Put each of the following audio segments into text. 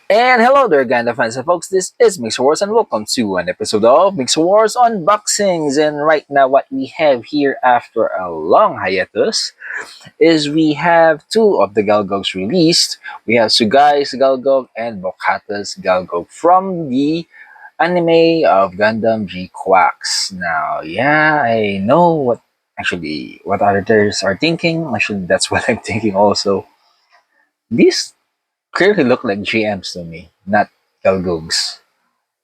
And hello there, Gundam fans and folks. This is Mixerwars, and welcome to an episode of Mixerwars Unboxings. And right now, what we have here after a long hiatus is we have two of the Gelgoogs released. We have Sugai's Gelgoog and Bokata's Gelgoog from the anime of Gundam GQuuuuuux. Now, yeah, I know what others are thinking. Actually, that's what I'm thinking also. These clearly look like GMs to me, not Gelgoogs.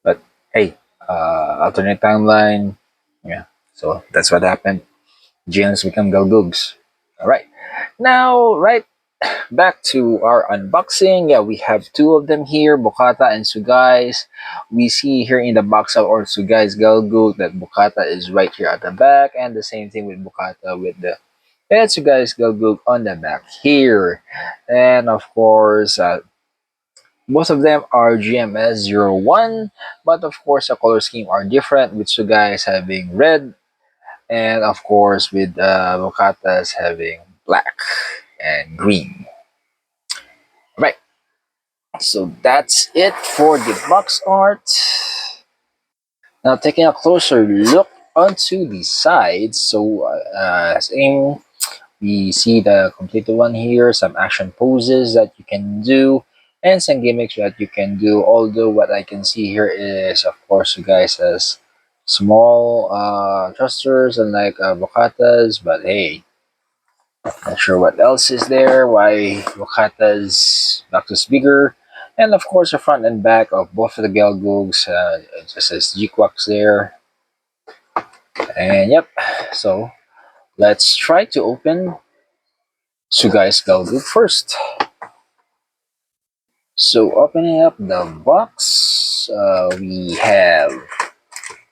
But hey, alternate timeline. Yeah, so that's what happened. GMs become Gelgoogs. All right, now back to our unboxing. Yeah, we have two of them here, Bokata and Sugai's. We see here in the box of or Sugai's Gelgoog that Bokata is right here at the back, and the same thing with Bokata with the Sugai's Gelgoog on the back here. And of course, most of them are GMS01, but of course the color scheme are different with Sugai's having red and of course with Mokatas having black and green. Right, so that's it for the box art. Now taking a closer look onto the sides, so same we see the completed one here, some action poses that you can do, and some gimmicks that you can do. Although what I can see here is, of course, you guys has small thrusters and like Bocatas, but hey, not sure what else is there. Why Bocatas back is bigger, and of course the front and back of both of the Gelgoogs. It just says GQuuuuuux there, and yep. So let's try to open Sugai's Gelgoog first. So opening up the box, we have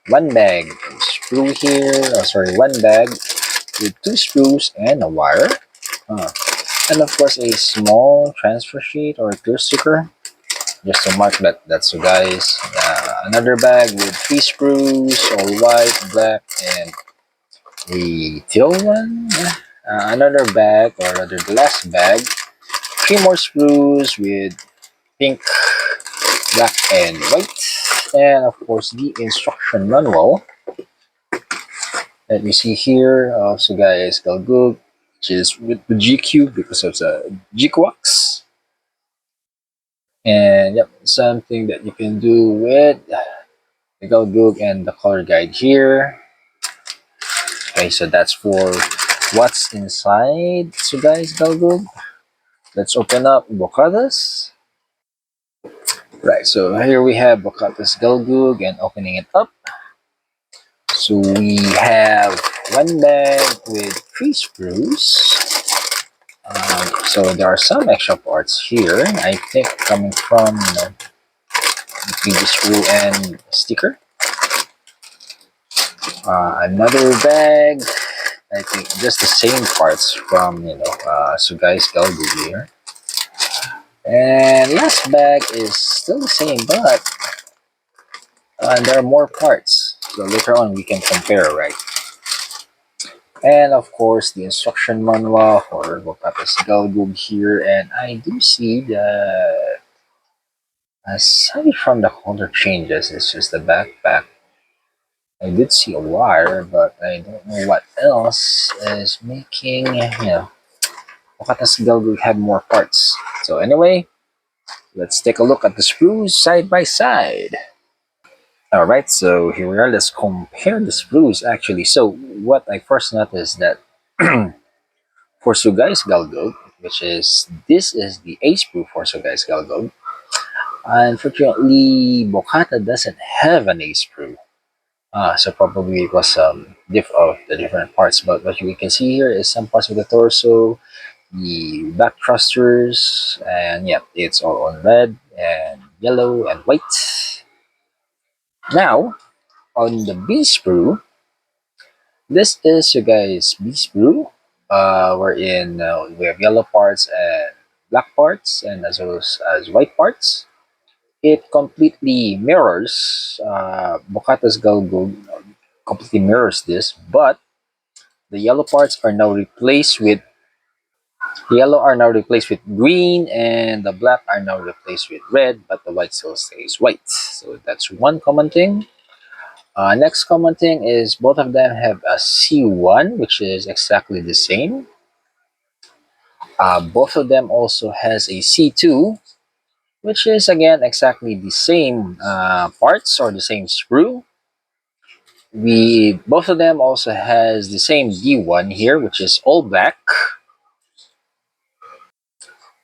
one bag of sprue here. Oh, sorry, one bag with two sprues and a wire. Uh, and of course a small transfer sheet or clear sticker just to mark that that's so guys. Another bag with three sprues, all white, black, and a teal one. Yeah. Another bag or rather the last bag, three more sprues with pink, black, and white. And of course, the instruction manual that you see here also guys Gelgoog, which is with the GQ because of the GQuuuuuux. And yep, something that you can do with the Gelgoog and the color guide here. Okay, so that's for what's inside. So guys, Gelgoog, let's open up Bokadas. Right, so here we have Bokadas Gelgoog and opening it up. So we have one bag with three screws. So there are some extra parts here. I think coming from the previous screw and sticker. Another bag. I think just the same parts from Sugai's Gelgoog here. And last bag is still the same, but there are more parts. So later on we can compare, right? And of course, the instruction manual for Bokatas Gelgoog here. And I do see that aside from the color changes, it's just the backpack. I did see a wire, but I don't know what else is making, Bokatas Gelgoog have more parts. So anyway, let's take a look at the screws side by side. Alright, so here we are. Let's compare the screws actually. So what I first noticed that for Sugai's Gelgoog, which is this is the A sprue for Sugai's Gelgoog. Unfortunately, Bokata doesn't have an A sprue. So probably it was diff of the different parts. But what we can see here is some parts of the torso, the back thrusters, and yeah, it's all on red and yellow and white. Now, on the B sprue, this is you guys B sprue, wherein we have yellow parts and black parts, and as well as white parts. It completely mirrors Bokata's Gelgoog, completely mirrors this, but the yellow parts are now replaced with The yellow are now replaced with green, and the black are now replaced with red, but the white still stays white. So that's one common thing. Next common thing is both of them have a C1, which is exactly the same. Both of them also has a C2, which is again exactly the same parts or the same sprue. We both of them also has the same D1 here, which is all black.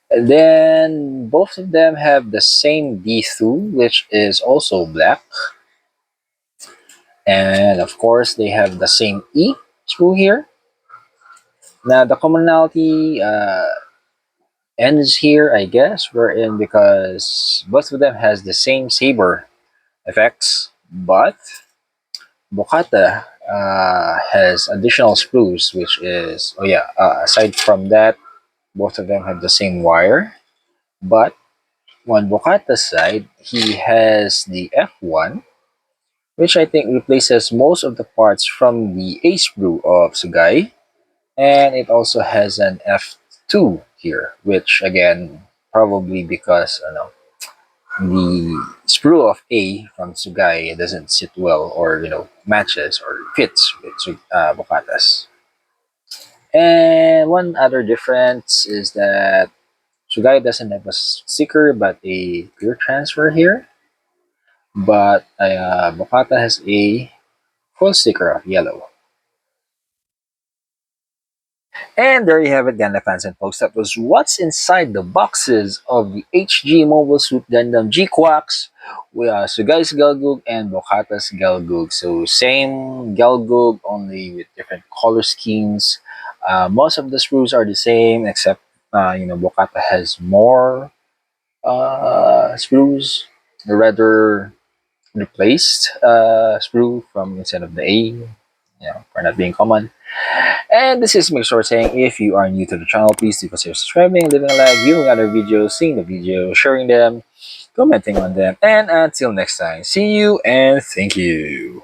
And then both of them have the same D2, which is also black. And of course, they have the same E screw here. Now the commonality ends here, I guess. We're in because both of them has the same saber effects, but Bocata has additional sprues, which is aside from that, both of them have the same wire. But on Bocata's side, he has the F1, which I think replaces most of the parts from the A sprue of Sugai, and it also has an F2 here, which again probably because the sprue of A from Sugai doesn't sit well or matches or fits with Bocata's. And one other difference is that Sugai doesn't have a sticker but a clear transfer here, but Bocata has a full sticker of yellow. And there you have it, Gundam fans and folks. That was what's inside the boxes of the HG Mobile Suit Gundam GQuuuuuux with Sugai's Gelgoog and Bokata's Gelgoog. So same Gelgoog, only with different color schemes. Most of the sprues are the same, except Bokata has more sprues. The rather replaced sprue from instead of the A, for not being common. And this is Mixer saying, if you are new to the channel, please do consider subscribing, leaving a like, viewing other videos, seeing the videos, sharing them, commenting on them, and until next time, see you and thank you.